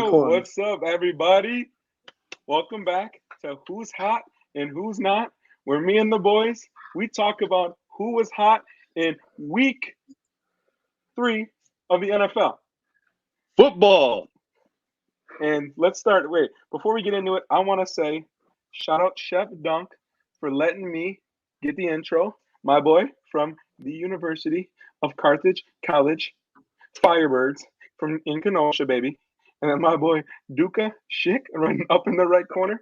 recording. What's up, everybody? Welcome back to Who's Hot and Who's Not, where me and the boys, we talk about who was hot in week 3 of the NFL. Football. And let's start. Wait, before we get into it, I want to say shout out Chef Dunk for letting me get the intro. My boy from the University of Carthage College, Firebirds from in Kenosha, baby. And then my boy Duca Schick running up in the right corner.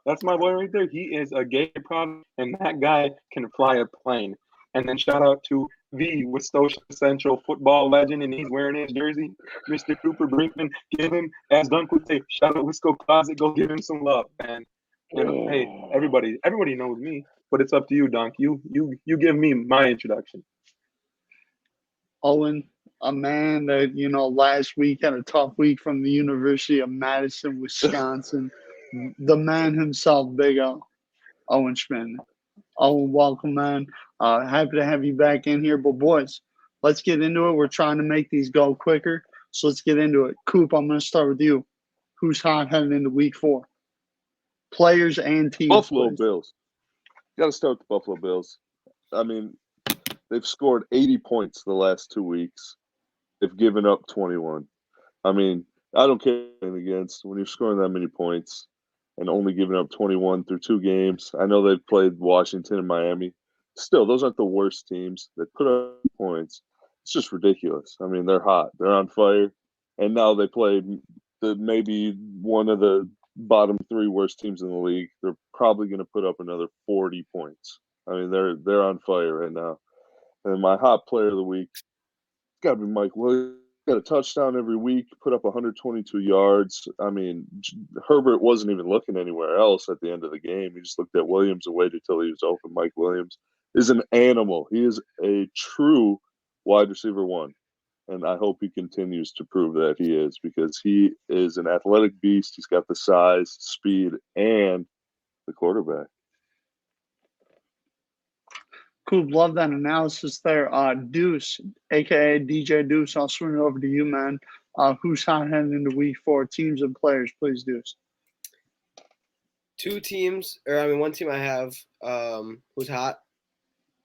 That's my boy right there. He is a gay product, and that guy can fly a plane. And then shout out to the Wisco Central football legend, and he's wearing his jersey, Mr. Cooper Brinkman. Give him, as Dunk would say, shout out Wisco Closet. Go give him some love, man. And hey, everybody knows me, but it's up to you, Dunk. You give me my introduction. Owen, a man that, last week had a tough week from the University of Madison, Wisconsin. The man himself, Big O, Owen Schmidt. Owen, welcome, man. Happy to have you back in here. But, boys, let's get into it. We're trying to make these go quicker, so let's get into it. Coop, I'm going to start with you. Who's hot heading into week 4? Players and teams. Buffalo please. Bills. Got to start with the Buffalo Bills. I mean, they've scored 80 points the last 2 weeks. They've given up 21. I mean, I don't care against when you're scoring that many points and only giving up 21 through 2 games. I know they've played Washington and Miami. Still, those aren't the worst teams. They put up points. It's just ridiculous. I mean, they're hot. They're on fire. And now they played maybe one of the bottom 3 worst teams in the league. They're probably going to put up another 40 points. I mean, they're on fire right now. And my hot player of the week, got to be Mike Williams. Got a touchdown every week, put up 122 yards. I mean, Herbert wasn't even looking anywhere else at the end of the game. He just looked at Williams and waited till he was open. Mike Williams is an animal. He is a true wide receiver 1. And I hope he continues to prove that he is, because he is an athletic beast. He's got the size, speed, and the quarterback. Cool, love that analysis there. Deuce, a.k.a. DJ Deuce, I'll swing it over to you, man. Who's hot heading into week 4? Teams and players, please, Deuce. 2 teams, one team I have who's hot.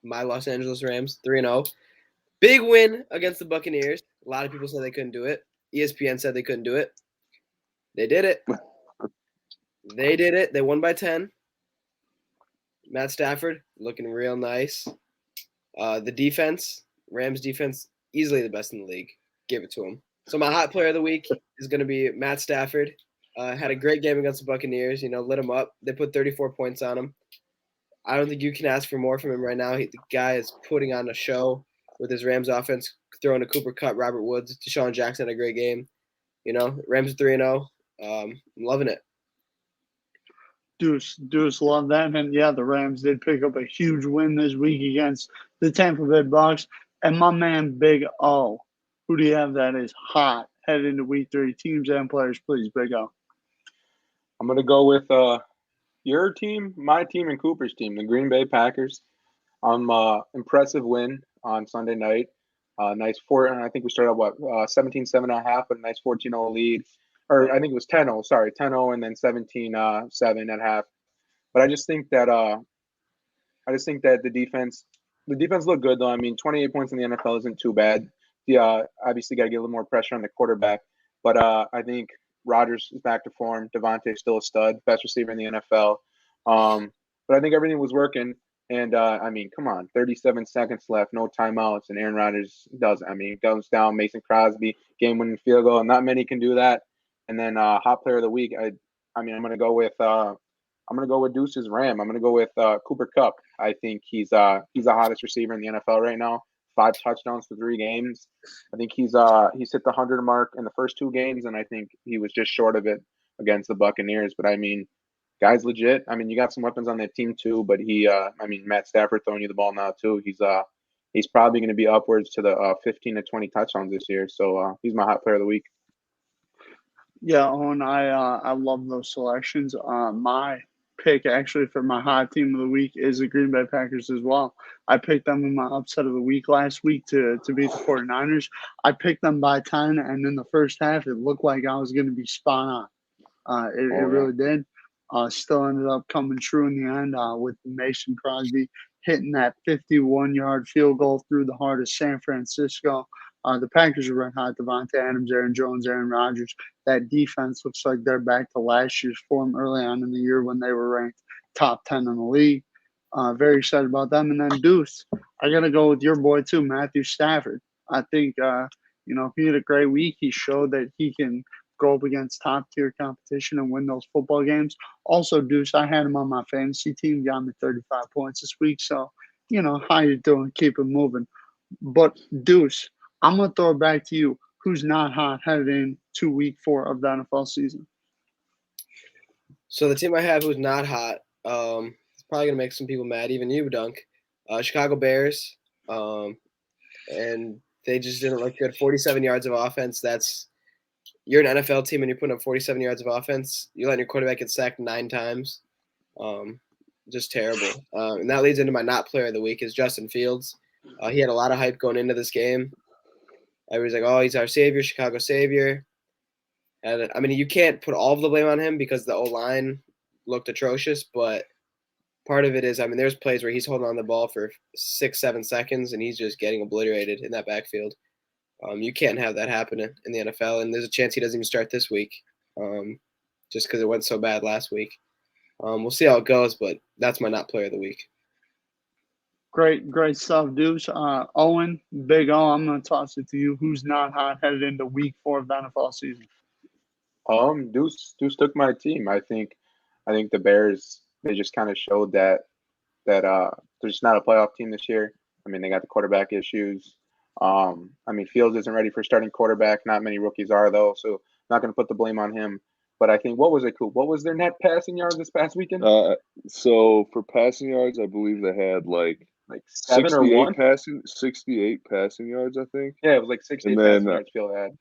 My Los Angeles Rams, 3-0. Big win against the Buccaneers. A lot of people said they couldn't do it. ESPN said they couldn't do it. They did it. They did it. They won by 10. Matt Stafford looking real nice. The defense, Rams defense, easily the best in the league. Give it to him. So my hot player of the week is going to be Matt Stafford. Had a great game against the Buccaneers. Lit him up. They put 34 points on him. I don't think you can ask for more from him right now. The guy is putting on a show with his Rams offense, throwing to Cooper Kupp, Robert Woods, Deshaun Jackson had a great game. Rams are 3-0. I'm loving it. Deuce, love that. And yeah, the Rams did pick up a huge win this week against the Tampa Bay Bucks. And my man, Big O, who do you have that is hot headed into week 3? Teams and players, please, Big O. I'm gonna go with your team, my team, and Cooper's team, the Green Bay Packers. Impressive win on Sunday night. Nice 4, and I think we started out 17-7.5, but a nice 14-0 lead. Or I think it was 10-0. Sorry, 10-0, and then 17-7 at half. But I just think that the defense looked good though. I mean, 28 points in the NFL isn't too bad. Obviously got to get a little more pressure on the quarterback. But I think Rodgers is back to form. Devontae's still a stud, best receiver in the NFL. But I think everything was working. And I mean, come on, 37 seconds left, no timeouts, and Aaron Rodgers goes down. Mason Crosby, game-winning field goal. Not many can do that. And then hot player of the week, I'm gonna go with Deuce's Ram. I'm gonna go with Cooper Kupp. I think he's the hottest receiver in the NFL right now. 5 touchdowns for 3 games. I think he's hit the 100 mark in the first 2 games, and I think he was just short of it against the Buccaneers. But I mean, guy's legit. I mean, you got some weapons on that team too, but Matt Stafford throwing you the ball now too. He's probably going to be upwards to the 15 to 20 touchdowns this year. So he's my hot player of the week. Yeah, Owen, I love those selections. My pick actually for my hot team of the week is the Green Bay Packers as well. I picked them in my upset of the week last week to beat the 49ers. I picked them by 10, and in the first half, it looked like I was going to be spot on. It really did. Still ended up coming true in the end with Mason Crosby hitting that 51-yard field goal through the heart of San Francisco. The Packers are red hot. Devontae Adams, Aaron Jones, Aaron Rodgers. That defense looks like they're back to last year's form early on in the year when they were ranked top 10 in the league. Very excited about them. And then Deuce, I got to go with your boy too, Matthew Stafford. I think, he had a great week. He showed that he can go up against top-tier competition and win those football games. Also, Deuce, I had him on my fantasy team, got me 35 points this week. So, how you doing? Keep it moving. But, Deuce, I'm going to throw it back to you. Who's not hot headed into week 4 of the NFL season? So the team I have who's not hot, it's probably going to make some people mad, even you, Dunk. Chicago Bears, and they just didn't look good. 47 yards of offense, you're an NFL team and you're putting up 47 yards of offense. You're letting your quarterback get sacked 9 times. Just terrible. And that leads into my not player of the week is Justin Fields. He had a lot of hype going into this game. Everybody's like, oh, he's our savior, Chicago savior. And, I mean, you can't put all of the blame on him because the O-line looked atrocious, but part of it is, I mean, there's plays where he's holding on the ball for 6-7 seconds and he's just getting obliterated in that backfield. You can't have that happen in the NFL, and there's a chance he doesn't even start this week just because it went so bad last week. We'll see how it goes, but that's my not player of the week. Great stuff, Deuce. Owen, Big O, I'm going to toss it to you. Who's not hot headed into week 4 of the NFL season? Deuce took my team. I think the Bears, they just kind of showed that they're just not a playoff team this year. I mean, they got the quarterback issues. I mean, Fields isn't ready for starting quarterback. Not many rookies are, though, so not going to put the blame on him. But I think, what was it, Coop? What was their net passing yards this past weekend? So for passing yards, I believe they had like 7 or 1? 68 passing yards, I think. Yeah, it was like 68 passing yards Field had.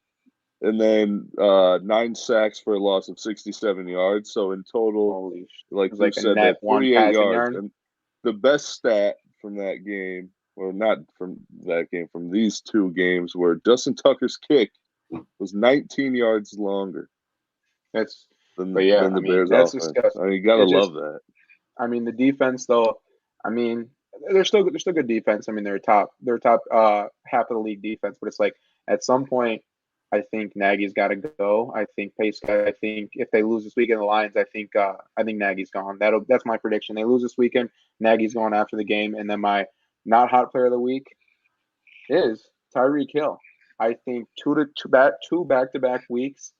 And then 9 sacks for a loss of 67 yards. So in total, like you said, that 48 yards. And the best stat from that game, or not from that game, from these 2 games, where Justin Tucker's kick was 19 yards longer than the Bears' that's offense. disgusting. I mean, you gotta love that. I mean, the defense, though. I mean, they're still good defense. I mean, they're top half of the league defense. But it's like at some point, I think Nagy's got to go. I think Pace. I think if they lose this weekend, the Lions. I think Nagy's gone. That's my prediction. They lose this weekend, Nagy's gone after the game, and then my not hot player of the week is Tyreek Hill. I think two back-to-back weeks,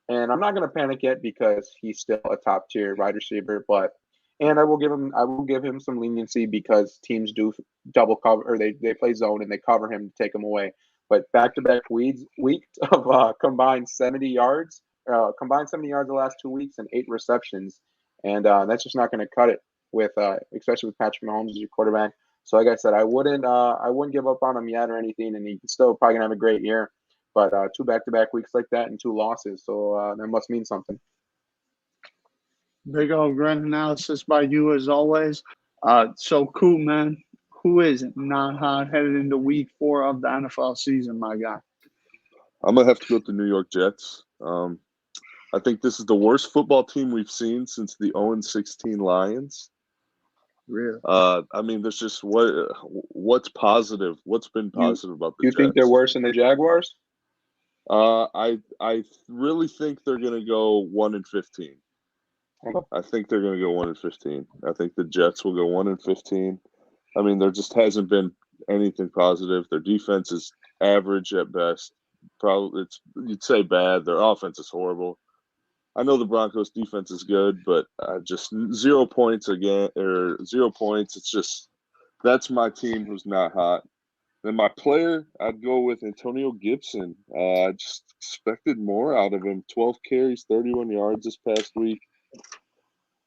and I'm not going to panic yet because he's still a top-tier wide receiver. And I will give him some leniency because teams do double cover, or they play zone and they cover him to take him away. But back-to-back weeks of combined 70 yards the last 2 weeks and 8 receptions, and that's just not going to cut it with especially with Patrick Mahomes as your quarterback. So like I said, I wouldn't give up on him yet or anything, and he's still probably gonna have a great year. But 2 back-to-back weeks like that and 2 losses, so that must mean something. Big old great analysis by you as always. So cool, man. Who is not hot headed into week 4 of the NFL season, my guy? I'm gonna have to go with the New York Jets. I think this is the worst football team we've seen since the 0-16 Lions. Really? I mean, there's just what's positive. What's been positive about the Jets? You think they're worse than the Jaguars? I really think they're gonna go 1-15. I think they're gonna go 1-15. I think the Jets will go 1-15. I mean, there just hasn't been anything positive. Their defense is average at best. Probably you'd say bad. Their offense is horrible. I know the Broncos defense is good, but just 0 points again, or 0 points. It's just that's my team who's not hot. Then my player, I'd go with Antonio Gibson. I just expected more out of him. 12 carries, 31 yards this past week.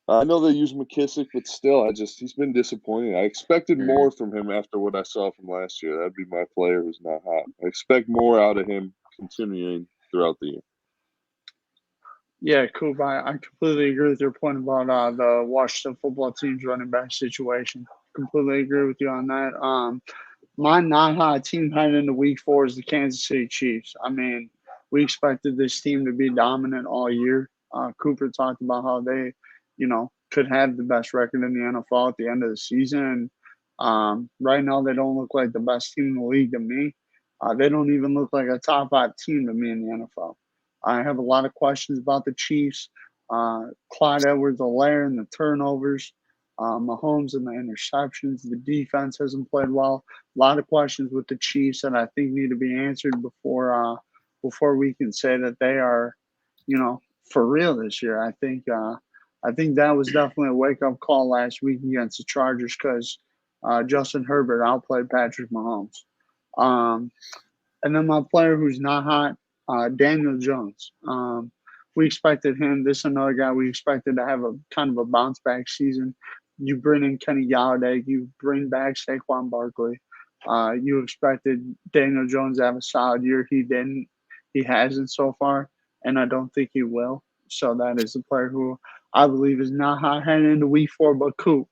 I know they use McKissick, but still, he's been disappointing. I expected more from him after what I saw from last year. That'd be my player who's not hot. I expect more out of him continuing throughout the year. Yeah, Coop, I completely agree with your point about the Washington football team's running back situation. Completely agree with you on that. My not hot team heading into week 4 is the Kansas City Chiefs. I mean, we expected this team to be dominant all year. Cooper talked about how they, could have the best record in the NFL at the end of the season. Right now, they don't look like the best team in the league to me. They don't even look like a top 5 team to me in the NFL. I have a lot of questions about the Chiefs. Clyde Edwards-Helaire and the turnovers. Mahomes and the interceptions. The defense hasn't played well. A lot of questions with the Chiefs that I think need to be answered before we can say that they are, for real this year. I think that was definitely a wake up call last week against the Chargers because Justin Herbert outplayed Patrick Mahomes. Um, and then my player who's not hot, Daniel Jones. We expected him. This is another guy we expected to have a kind of a bounce back season. You bring in Kenny Galladay. You bring back Saquon Barkley. You expected Daniel Jones to have a solid year. He didn't. He hasn't so far, and I don't think he will. So that is a player who I believe is not hot heading into week 4. But Coop,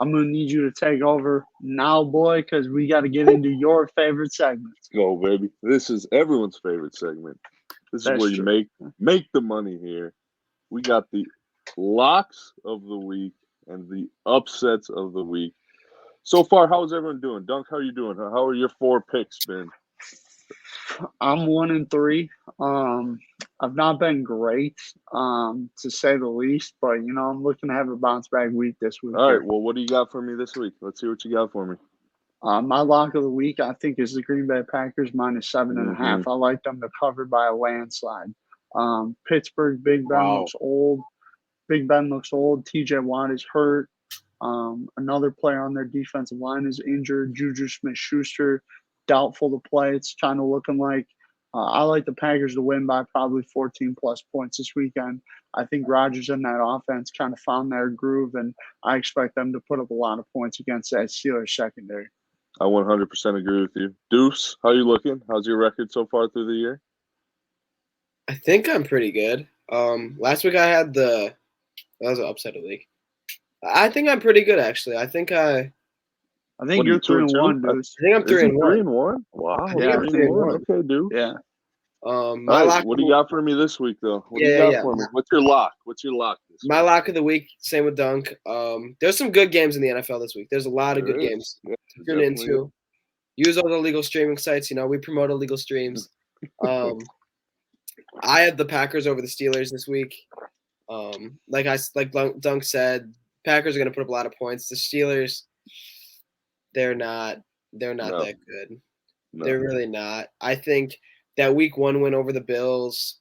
I'm going to need you to take over now, boy, because we got to get into your favorite segment. Let's go, baby. This is everyone's favorite segment. This is That's where you true. make the money here. We got the locks of the week and the upsets of the week. So far, how's everyone doing? Dunk, how are you doing? How are your 4 picks been? I'm 1-3. I've not been great, to say the least, but I'm looking to have a bounce back week this week. All here. right, well, what do you got for me this week? Let's see what you got for me. My lock of the week, I think, is the Green Bay Packers -7.5. I like them to cover by a landslide. Pittsburgh, Big Ben Wow. looks old. Big Ben looks old. TJ Watt is hurt. Another player on their defensive line is injured. Juju Smith-Schuster, doubtful to play. It's kind of looking like I like the Packers to win by probably 14-plus points this weekend. I think Rodgers and that offense kind of found their groove, and I expect them to put up a lot of points against that Steelers secondary. I 100% agree with you. Deuce, how you looking? How's your record so far through the year? I think I'm pretty good. Last week I had that was an upset of the week. I think I'm pretty good actually. I think I think What are you're you, 2-2? 3-1, Deuce. I think I'm Is he 3-1. 3-1? Wow, I think I'm 3-1. Okay, dude. Yeah. My All right, lock. what do you got for me this week, though? What do you Yeah, got yeah. for me? What's your lock? This My week? lock of the week. Same with Dunk. There's some good games in the NFL this week. There's a lot of There good is. games Yeah, to tune into. Use all the legal streaming sites. We promote illegal streams. I had the Packers over the Steelers this week. Like Dunk said, Packers are going to put up a lot of points. The Steelers, they're not that good. No. They're really not. I think that week 1 win over the Bills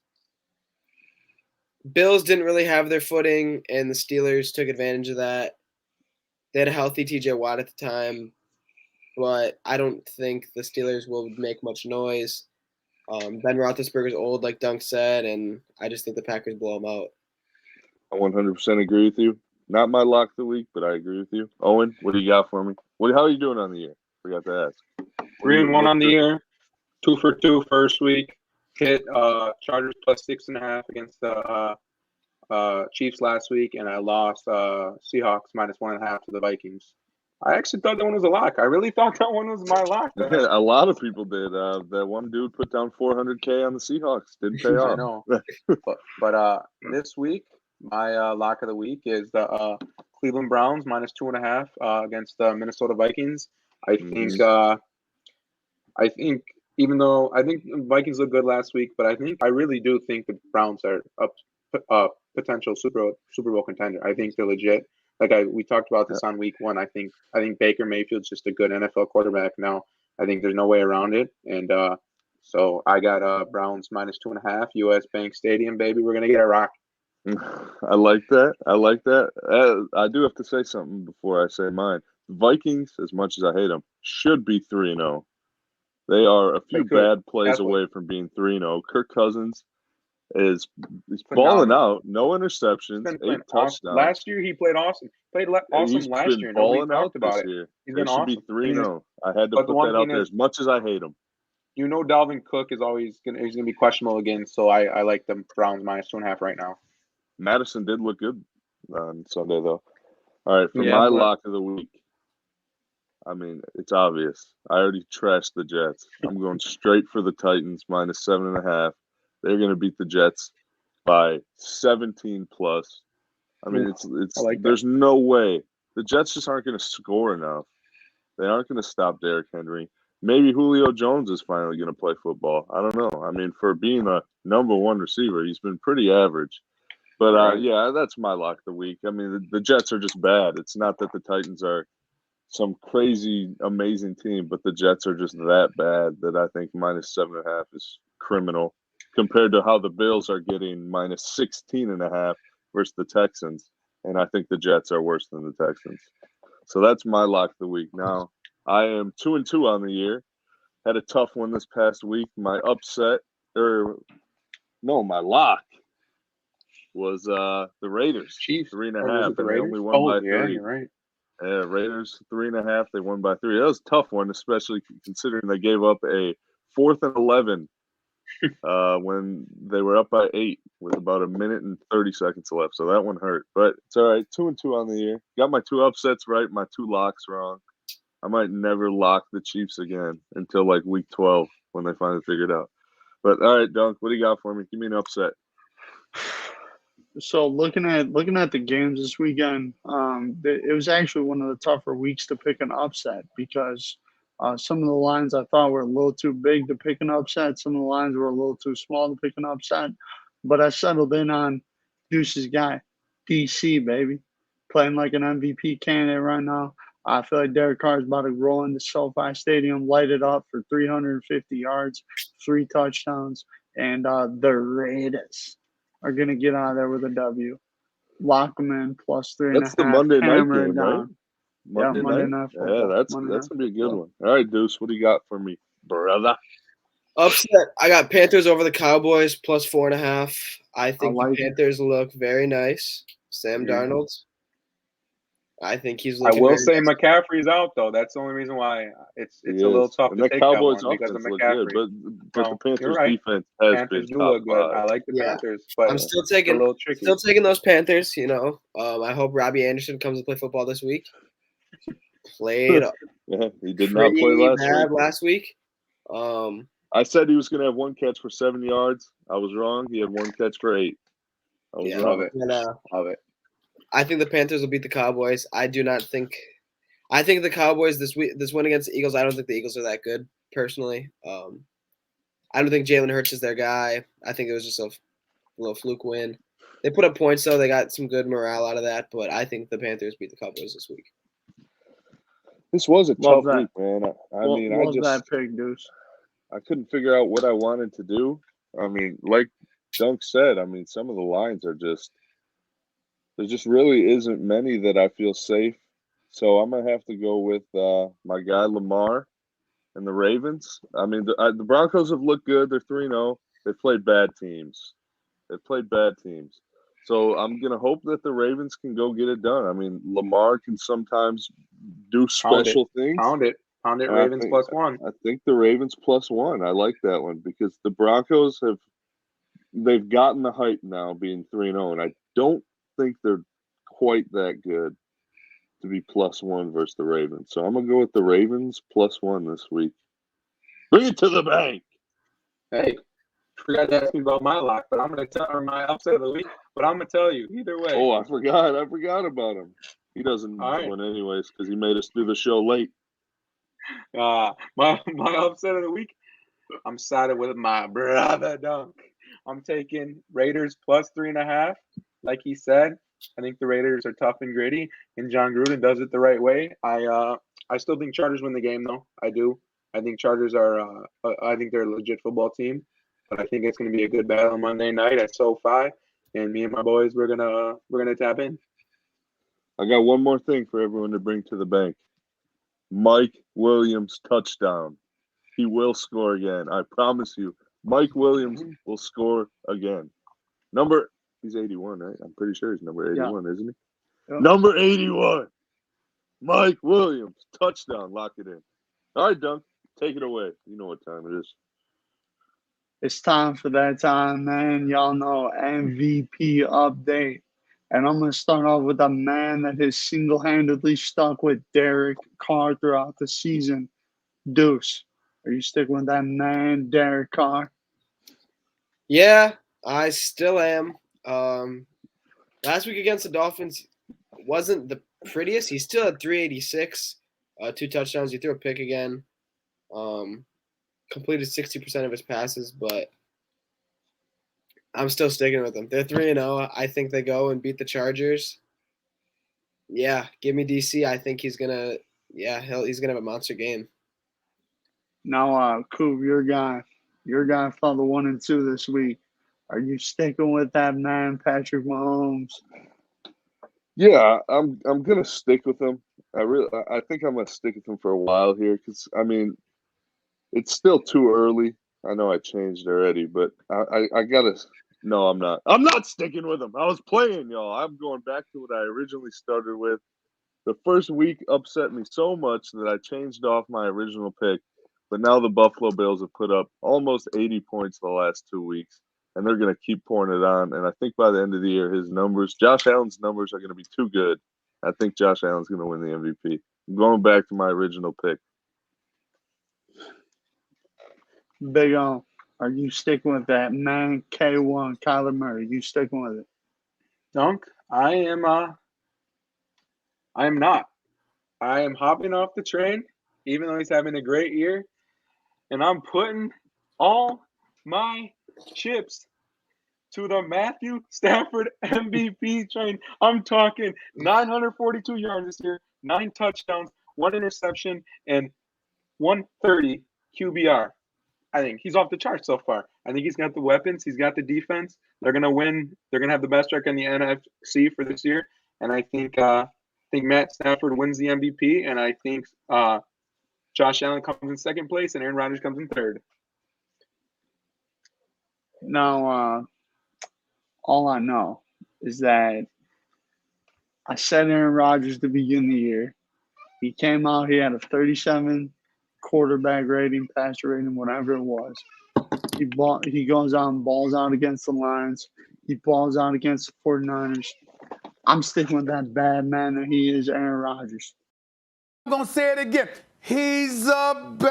didn't really have their footing, and the Steelers took advantage of that. They had a healthy TJ Watt at the time, but I don't think the Steelers will make much noise. Ben Roethlisberger's old, like Dunk said, and I just think the Packers blow them out. I 100% agree with you. Not my lock of the week, but I agree with you. Owen, what do you got for me? How are you doing on the year? Forgot to ask. 3-1 on the year. 2 for 2 first week. Hit Chargers +6.5 against the Chiefs last week, and I lost Seahawks -1.5 to the Vikings. I actually thought that one was a lock. I really thought that one was my lock. A lot of people did. That one dude put down $400K on the Seahawks. Didn't pay off. I know. but this week, my lock of the week is the Cleveland Browns -2.5 against the Minnesota Vikings. I think even though I think the Vikings looked good last week, but I really do think the Browns are a potential Super Bowl contender. I think they're legit. We talked about this on week 1. I think Baker Mayfield's just a good NFL quarterback now. I think there's no way around it. And so I got Browns -2.5, US Bank Stadium, baby. We're gonna get a rock. I like that. I do have to say something before I say mine. The Vikings, as much as I hate them, should be 3-0. They are a few bad plays away from being 3-0. Kirk Cousins is balling out. No interceptions, 8 touchdowns. Last year he played awesome. He's last been year. balling Nobody out talked about this it. year. He's They been should awesome. be 3-0. I had to put that out there as much as I hate him. Dalvin Cook is always he's gonna be questionable again. So I like the Browns -2.5 right now. Madison did look good on Sunday, though. All right, for Yeah, my but- lock of the week, I mean, it's obvious. I already trashed the Jets. I'm going straight for the Titans -7.5. They're going to beat the Jets by 17 plus. I mean, Ooh, it's I like that. there's no way. The Jets just aren't going to score enough. They aren't going to stop Derrick Henry. Maybe Julio Jones is finally going to play football. I don't know. I mean, for being a number one receiver, he's been pretty average. But, Right. yeah, that's my lock of the week. I mean, the Jets are just bad. It's not that the Titans are some crazy, amazing team, but the Jets are just that bad that I think -7.5 is criminal compared to how the Bills are getting -16.5 versus the Texans. And I think the Jets are worse than the Texans. So that's my lock of the week. Now, I am 2-2 on the year. Had a tough one this past week. My lock was the Raiders. Chiefs. 3.5. Or was it the and they Raiders? only won by yeah, 3. you're right. Yeah, Raiders 3.5. They won by 3. That was a tough one, especially considering they gave up a 4th and 11 when they were up by 8 with about 1 minute and 30 seconds left. So that one hurt, but it's all right. 2-2 on the year. Got my 2 upsets right, my 2 locks wrong. I might never lock the Chiefs again until like week 12 when they finally figure it out. But all right, Dunk, what do you got for me? Give me an upset. So looking at the games this weekend, it was actually one of the tougher weeks to pick an upset because some of the lines I thought were a little too big to pick an upset. Some of the lines were a little too small to pick an upset. But I settled in on Deuce's guy, DC, baby, playing like an MVP candidate right now. I feel like Derek Carr is about to roll into SoFi Stadium, light it up for 350 yards, 3 touchdowns, and the Raiders are going to get out of there with a W. Lock them in +3.5. That's the Monday night hammer it game, down. right? Monday Night Yeah, football. that's Monday going Night to be a good Football. one. All right, Deuce, what do you got for me, brother? Upset. I got Panthers over the Cowboys +4.5. I think like the Panthers look very nice. Sam Darnold. I think he's I looking will very say nice. McCaffrey's out though. That's the only reason why it's He a little is. tough And to the take Cowboys that one because of offense look good, McCaffrey. but No, the Panthers you're right. defense has Panthers been do top look good. 5. I like the Yeah. Panthers, but I'm still it's a taking little tricky. those Panthers. I hope Robbie Anderson comes to play football this week. Played Yeah, he did not play pretty last bad week. last week. I said he was going to have 1 catch for 7 yards. I was wrong. He had 1 catch for 8. I was Yeah. wrong. Love it. And, Love it. I think the Panthers will beat the Cowboys. I think the Cowboys this win against the Eagles. I don't think the Eagles are that good personally. I don't think Jalen Hurts is their guy. I think it was just a little fluke win. They put up points though. They got some good morale out of that. But I think the Panthers beat the Cowboys this week. This was a Love tough that. week, man. I mean, Love that pick, Deuce. I couldn't figure out what I wanted to do. I mean, like Dunk said, I mean, some of the lines are just there just really isn't many that I feel safe. So I'm gonna have to go with my guy Lamar and the Ravens. I mean, the Broncos have looked good. They're 3-0. They played bad teams. So I'm gonna hope that the Ravens can go get it done. I mean, Lamar can sometimes do special things. Pound it, And Ravens +1. I think the Ravens +1. I like that one because the Broncos they've gotten the hype now being 3-0, and I don't think they're quite that good to be +1 versus the Ravens. So I'm gonna go with the Ravens +1 this week. Bring it to the bank. Hey, forgot to ask me about my lock, but I'm gonna tell my upset of the week. But I'm gonna tell you either way. Oh, I forgot about him. He doesn't win anyways because he made us do the show late. My upset of the week. I'm sided with my brother Dunk. I'm taking Raiders +3.5. Like he said, I think the Raiders are tough and gritty, and John Gruden does it the right way. I still think Chargers win the game, though. I do. I think Chargers are. I think they're a legit football team, but I think it's going to be a good battle Monday night at SoFi, and me and my boys we're gonna tap in. I got one more thing for everyone to bring to the bank. Mike Williams touchdown. He will score again. I promise you. Mike Williams will score again. He's 81, right? I'm pretty sure he's number 81, isn't he? Yep. Number 81. Mike Williams. Touchdown. Lock it in. All right, Dunk. take it away. You know what time it is. It's time for that time, man. Y'all know MVP update. And I'm going to start off with a man that has single-handedly stuck with Derek Carr throughout the season. Deuce, are you sticking with that man, Derek Carr? Yeah, I still am. Last week against the Dolphins wasn't the prettiest. He still had 386, 2 touchdowns. He threw a pick again. Completed 60% of his passes, but I'm still sticking with them. They're 3-0. I think they go and beat the Chargers. Yeah, give me DC. I think he's gonna. Yeah, he's gonna have a monster game. Now, Coop, your guy for the 1 and 2 this week. Are you sticking with that man, Patrick Mahomes? Yeah, I'm gonna stick with him. I think I'm gonna stick with him for a while here because I mean, it's still too early. I know I changed already, but I gotta. No, I'm not. I'm not sticking with him. I was playing, y'all. I'm going back to what I originally started with. The first week upset me so much that I changed off my original pick. But now the Buffalo Bills have put up almost 80 points the last 2 weeks, and they're going to keep pouring it on. And I think by the end of the year, Josh Allen's numbers are going to be too good. I think Josh Allen's going to win the MVP. I'm going back to my original pick. Big O, are you sticking with that man, K1, Kyler Murray? You sticking with it? Dunk, I am not. I am hopping off the train, even though he's having a great year, and I'm putting all my chips to the Matthew Stafford MVP train. I'm talking 942 yards this year, 9 touchdowns, 1 interception, and 130 QBR. I think he's off the charts so far. I think he's got the weapons. He's got the defense. They're going to win. They're going to have the best record in the NFC for this year. And I think Matt Stafford wins the MVP. And I think Josh Allen comes in second place and Aaron Rodgers comes in third. Now, all I know is that I said Aaron Rodgers to begin the year. He came out, he had a 37 quarterback rating, passer rating, whatever it was. He goes out and balls out against the Lions. He balls out against the 49ers. I'm sticking with that bad man that he is, Aaron Rodgers. I'm going to say it again. He's a bad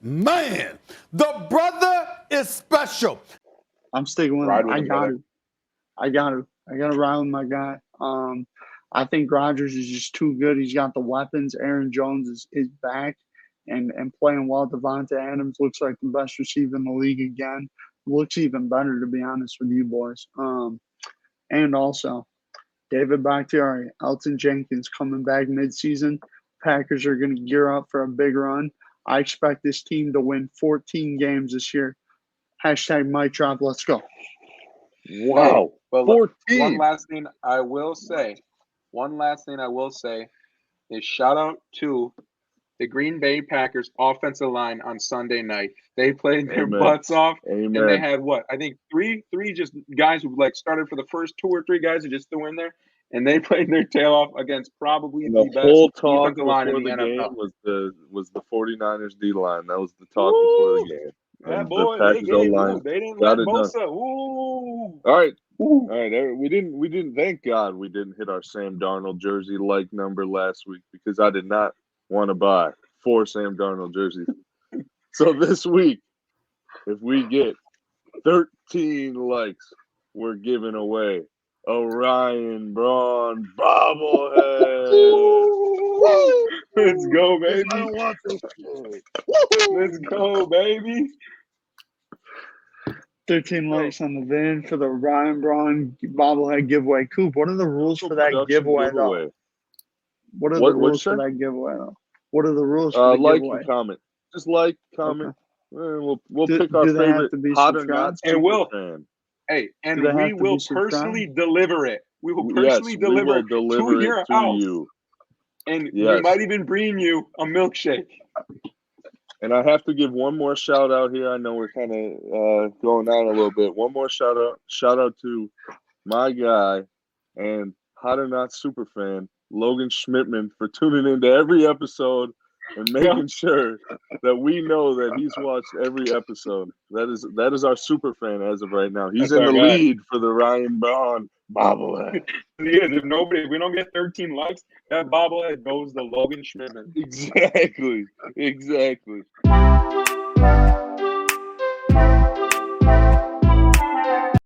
man. The brother is special. I'm sticking with him. I got to ride with my guy. I think Rodgers is just too good. He's got the weapons. Aaron Jones is back and playing well. Devontae Adams looks like the best receiver in the league again. Looks even better, to be honest with you boys. And also, David Bakhtiari, Elton Jenkins coming back midseason. Packers are going to gear up for a big run. I expect this team to win 14 games this year. Hashtag mic drop. Let's go. Wow. Hey, 14. One last thing I will say is shout out to the Green Bay Packers offensive line on Sunday night. They played their butts off. Amen. And they had I think three just guys who started for the first 2 or 3 guys who just threw in there. And they played their tail off against probably the best whole talk defensive line in before the the NFL. game was the 49ers D line. That was the talk before the game. That boy, they didn't let Bosa. Ooh. All right. We didn't. Thank God we didn't hit our Sam Darnold jersey like number last week because I did not want to buy 4 Sam Darnold jerseys. So this week, if we get 13 likes, we're giving away a Ryan Braun bobblehead. Let's go, baby. I don't want this shit. Let's go, baby. 13 likes on the VIN for the Ryan Braun bobblehead giveaway. Coop, what are the rules for that giveaway, though? What are the rules for that giveaway, though? What are the rules for the giveaway? And comment. Just like, comment. Okay. We'll pick our do they have favorite to be hot or not And we'll fan. Hey, and Do they we have to will be subscribed? personally deliver it. We will personally deliver it to your house. you. And we might even bring you a milkshake. And I have to give one more shout out here. I know we're kind of going down a little bit. One more shout out to my guy and hot or not super fan Logan Schmidtman for tuning into every episode and making sure that we know that he's watched every episode. That is our super fan as of right now. He's That's in the our guy. lead for the Ryan Bond bobblehead. If we don't get 13 likes, that bobblehead goes to Logan Schmidtman. Exactly.